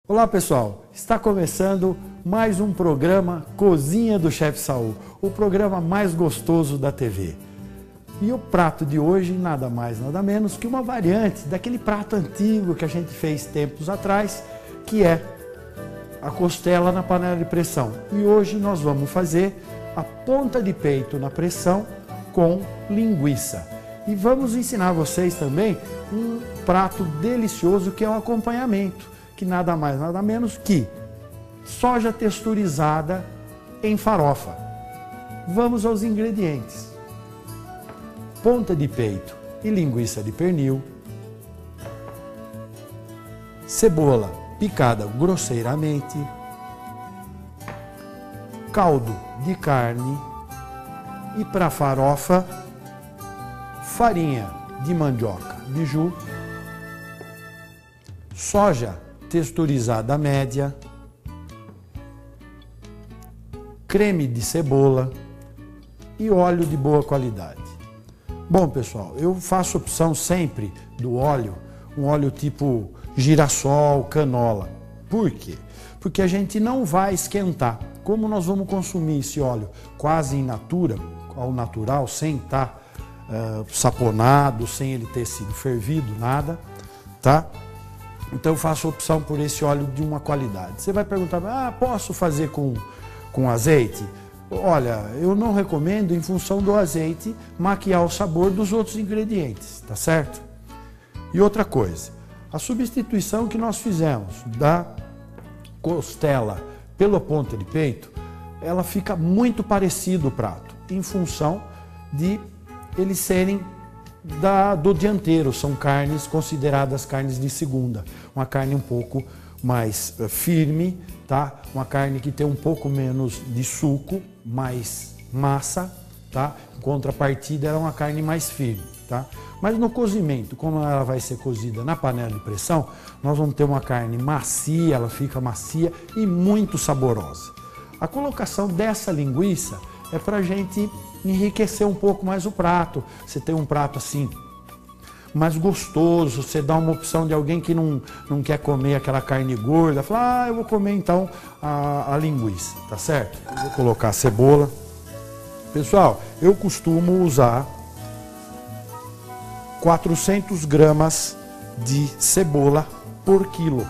Olá pessoal, está começando mais um programa Cozinha do Chefe Saul, o programa mais gostoso da TV. E o prato de hoje nada mais nada menos que uma variante daquele prato antigo que a gente fez tempos atrás, que é a costela na panela de pressão. E hoje nós vamos fazer a ponta de peito na pressão com linguiça. E vamos ensinar vocês também um prato delicioso que é o acompanhamento, que nada mais nada menos que soja texturizada em farofa. Vamos aos ingredientes: ponta de peito e linguiça de pernil, cebola picada grosseiramente, caldo de carne e para farofa, farinha de mandioca biju, soja texturizada média, creme de cebola e óleo de boa qualidade. Bom pessoal, eu faço opção sempre do óleo, um óleo tipo girassol, canola. Por quê? Porque a gente não vai esquentar. Como nós vamos consumir esse óleo quase in natura, ao natural, sem estar saponado, sem ele ter sido fervido, nada, tá? Então eu faço opção por esse óleo de uma qualidade. Você vai perguntar, posso fazer com azeite? Olha, eu não recomendo, em função do azeite, maquiar o sabor dos outros ingredientes, tá certo? E outra coisa, a substituição que nós fizemos da costela pela ponta de peito, ela fica muito parecido o prato, em função de eles serem do dianteiro, são carnes consideradas carnes de segunda, uma carne um pouco mais firme, tá? Uma carne que tem um pouco menos de suco, mais massa, tá? Em contrapartida, ela é uma carne mais firme, tá? Mas no cozimento, como ela vai ser cozida na panela de pressão, nós vamos ter uma carne macia, ela fica macia e muito saborosa. A colocação dessa linguiça é para a gente enriquecer um pouco mais o prato. Você tem um prato assim mais gostoso, você dá uma opção de alguém que não quer comer aquela carne gorda, fala, eu vou comer então a linguiça, tá certo? Eu vou colocar a cebola. Pessoal, eu costumo usar 400 gramas de cebola por quilo.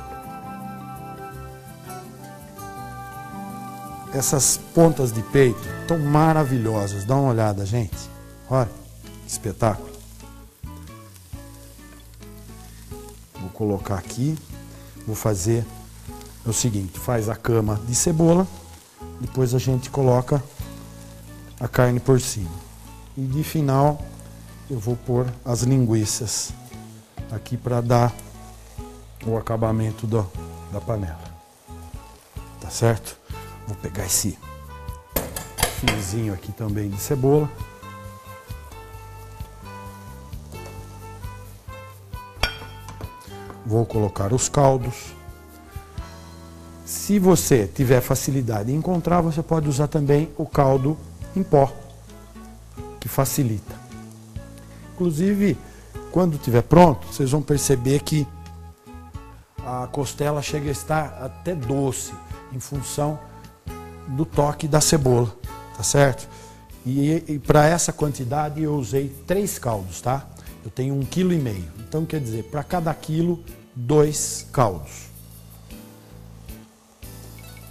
Essas pontas de peito estão maravilhosas. Dá uma olhada, gente. Olha, que espetáculo. Vou colocar aqui. Vou fazer o seguinte. Faz a cama de cebola. Depois a gente coloca a carne por cima. E de final eu vou pôr as linguiças aqui para dar o acabamento da panela. Tá certo? Vou pegar esse fiozinho aqui também de cebola. Vou colocar os caldos. Se você tiver facilidade em encontrar, você pode usar também o caldo em pó, que facilita. Inclusive, quando estiver pronto, vocês vão perceber que a costela chega a estar até doce, em função do toque da cebola, tá certo? E para essa quantidade eu usei 3 caldos, tá? Eu tenho 1,5 kg. Então quer dizer, para cada quilo, 2 caldos.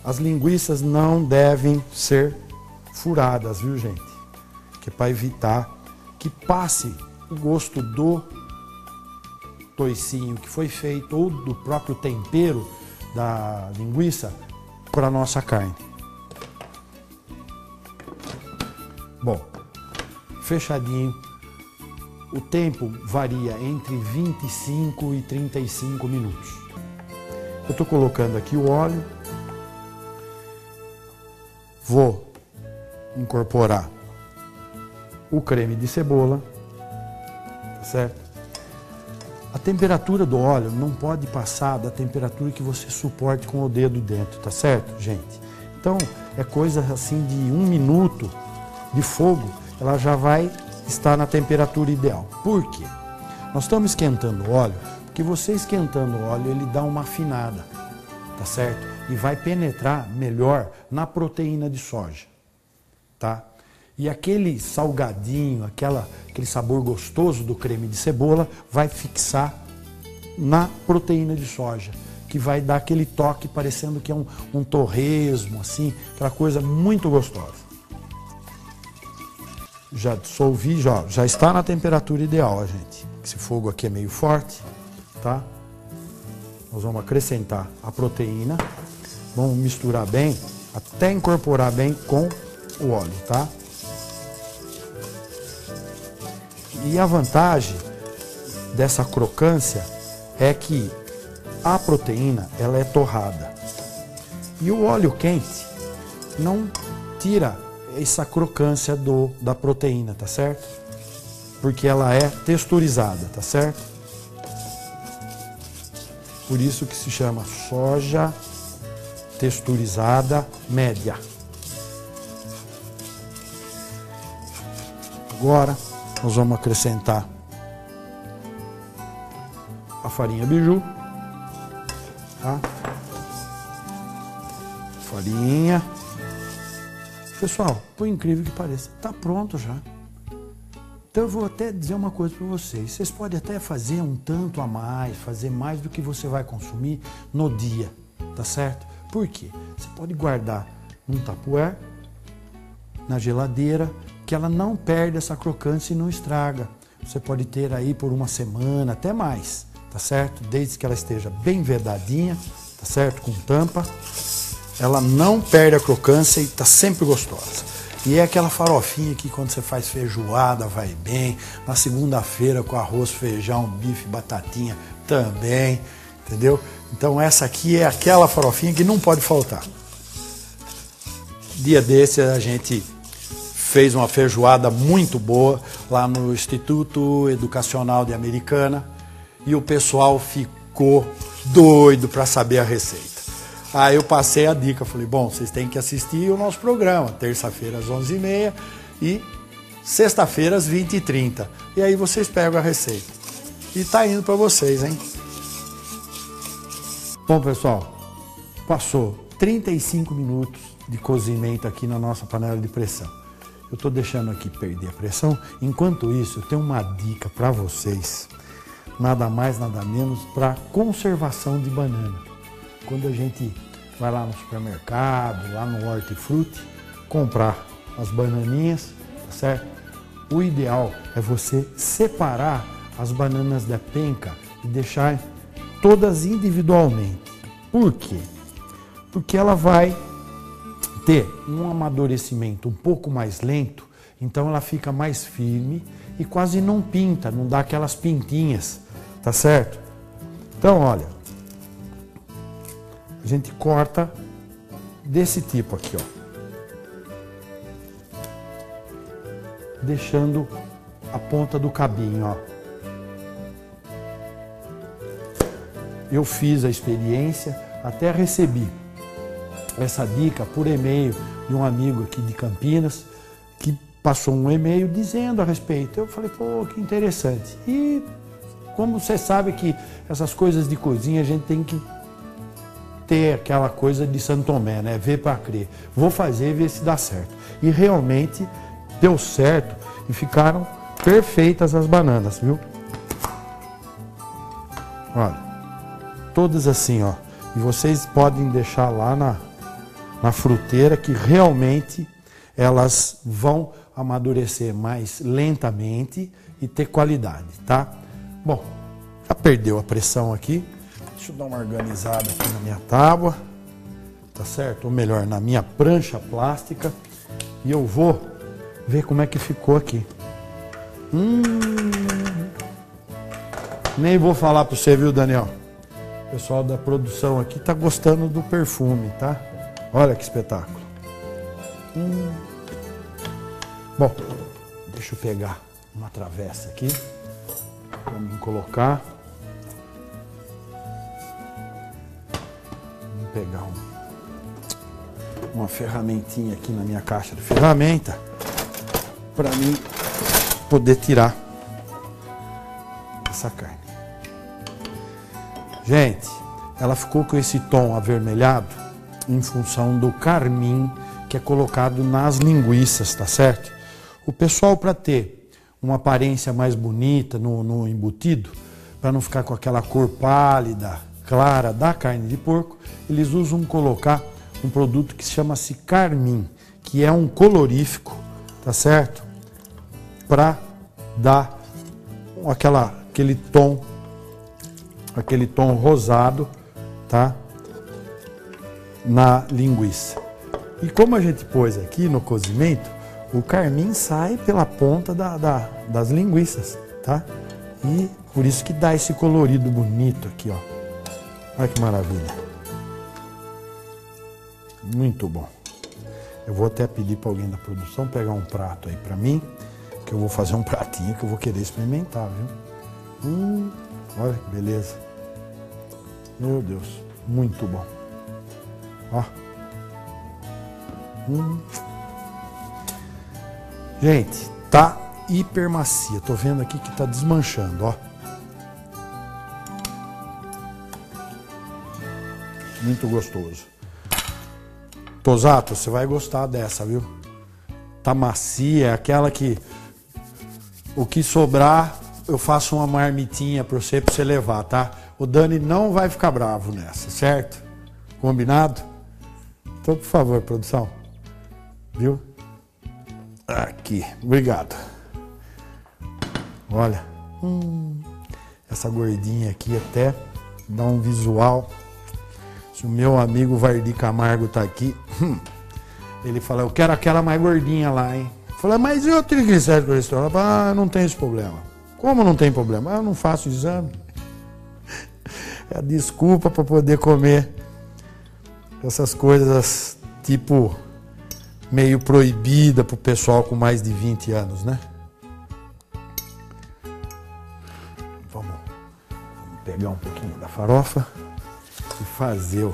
As linguiças não devem ser furadas, viu gente? Que é para evitar que passe o gosto do toicinho que foi feito ou do próprio tempero da linguiça para a nossa carne. Bom, fechadinho, o tempo varia entre 25 e 35 minutos. Eu estou colocando aqui o óleo, vou incorporar o creme de cebola, tá certo? A temperatura do óleo não pode passar da temperatura que você suporte com o dedo dentro, tá certo, gente? Então, é coisa assim de 1 minuto de fogo, ela já vai estar na temperatura ideal. Por quê? Nós estamos esquentando o óleo, porque você esquentando o óleo, ele dá uma afinada, tá tá certo? E vai penetrar melhor na proteína de soja, tá? E aquele salgadinho, aquele sabor gostoso do creme de cebola vai fixar na proteína de soja, que vai dar aquele toque parecendo que é um torresmo, assim, aquela coisa muito gostosa. Já dissolvi, já está na temperatura ideal, gente. Esse fogo aqui é meio forte, tá? Nós vamos acrescentar a proteína, vamos misturar bem, até incorporar bem com o óleo, tá? E a vantagem dessa crocância é que a proteína, ela é torrada. E o óleo quente não tira essa crocância da proteína, tá certo? Porque ela é texturizada, tá certo? Por isso que se chama soja texturizada média. Agora nós vamos acrescentar a farinha biju, tá? Farinha. Pessoal, por incrível que pareça, tá pronto já. Então eu vou até dizer uma coisa para vocês. Vocês podem até fazer um tanto a mais, fazer mais do que você vai consumir no dia, tá certo? Por quê? Você pode guardar num tupperware, na geladeira, que ela não perde essa crocância e não estraga. Você pode ter aí por uma semana, até mais, tá certo? Desde que ela esteja bem vedadinha, tá certo? Com tampa. Ela não perde a crocância e está sempre gostosa. E é aquela farofinha que quando você faz feijoada vai bem. Na segunda-feira com arroz, feijão, bife, batatinha também, entendeu? Então essa aqui é aquela farofinha que não pode faltar. Dia desse a gente fez uma feijoada muito boa lá no Instituto Educacional de Americana e o pessoal ficou doido para saber a receita. Aí eu passei a dica, falei, bom, vocês têm que assistir o nosso programa, terça-feira às 11h30 e sexta-feira às 20h30. E aí vocês pegam a receita. E tá indo para vocês, hein? Bom, pessoal, passou 35 minutos de cozimento aqui na nossa panela de pressão. Eu estou deixando aqui perder a pressão. Enquanto isso, eu tenho uma dica para vocês, nada mais, nada menos, para conservação de banana. Quando a gente vai lá no supermercado, lá no hortifruti, comprar as bananinhas, tá certo? O ideal é você separar as bananas da penca e deixar todas individualmente. Por quê? Porque ela vai ter um amadurecimento um pouco mais lento, então ela fica mais firme e quase não pinta, não dá aquelas pintinhas, tá certo? Então, olha, a gente corta desse tipo aqui, ó. Deixando a ponta do cabinho, ó. Eu fiz a experiência, até recebi essa dica por e-mail de um amigo aqui de Campinas, que passou um e-mail dizendo a respeito. Eu falei, pô, que interessante. E como você sabe que essas coisas de cozinha a gente tem que ter aquela coisa de Santo Tomé, né? Ver para crer. Vou fazer e ver se dá certo. E realmente deu certo e ficaram perfeitas as bananas, viu? Olha, todas assim, ó. E vocês podem deixar lá na fruteira que realmente elas vão amadurecer mais lentamente e ter qualidade, tá? Bom, já perdeu a pressão aqui. Deixa eu dar uma organizada aqui na minha tábua, tá certo? Ou melhor, na minha prancha plástica. E eu vou ver como é que ficou aqui. Nem vou falar para você, viu, Daniel? O pessoal da produção aqui tá gostando do perfume, tá? Olha que espetáculo. Bom, deixa eu pegar uma travessa aqui para mim colocar. Pegar uma ferramentinha aqui na minha caixa de ferramenta para mim poder tirar essa carne. Gente, ela ficou com esse tom avermelhado em função do carmim que é colocado nas linguiças, tá certo? O pessoal, para ter uma aparência mais bonita no embutido, para não ficar com aquela cor pálida, clara da carne de porco, eles usam colocar um produto que chama-se carmim, que é um colorífico, tá certo? Para dar aquele tom rosado, tá? Na linguiça. E como a gente pôs aqui no cozimento, o carmim sai pela ponta das linguiças, tá? E por isso que dá esse colorido bonito aqui, ó. Olha que maravilha. Muito bom. Eu vou até pedir para alguém da produção pegar um prato aí para mim, que eu vou fazer um pratinho que eu vou querer experimentar, viu? Olha que beleza. Meu Deus, muito bom. Ó. Gente, tá hiper macia. Tô vendo aqui que tá desmanchando, ó. Muito gostoso. Tosato, você vai gostar dessa, viu? Tá macia, é aquela que o que sobrar eu faço uma marmitinha pra você levar, tá? O Dani não vai ficar bravo nessa, certo? Combinado? Então, por favor, produção. Viu? Aqui, obrigado. Olha, essa gordinha aqui até dá um visual. Se o meu amigo Vardi Camargo tá aqui, ele fala, eu quero aquela mais gordinha lá, hein? Eu falei, mas e o triglicérido e colesterol? Ah, não tem esse problema. Como não tem problema? Ah, eu não faço exame. É a desculpa para poder comer essas coisas tipo meio proibida para o pessoal com mais de 20 anos, né? Vamos pegar um pouquinho da farofa e fazer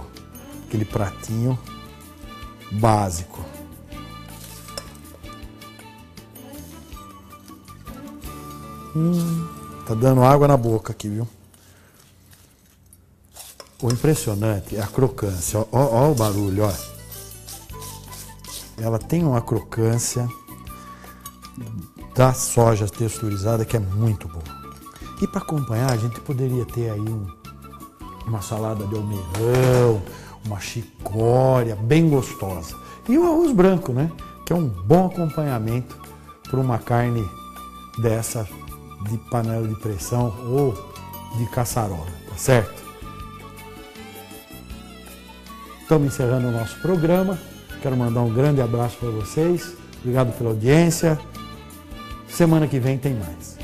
aquele pratinho básico. Tá dando água na boca aqui, viu? O impressionante é a crocância. Ó o barulho, ó. Ela tem uma crocância da soja texturizada que é muito boa. E para acompanhar, a gente poderia ter aí uma salada de almeirão, uma chicória bem gostosa. E o arroz branco, né? Que é um bom acompanhamento para uma carne dessa de panela de pressão ou de caçarola, tá certo? Estamos encerrando o nosso programa. Quero mandar um grande abraço para vocês. Obrigado pela audiência. Semana que vem tem mais.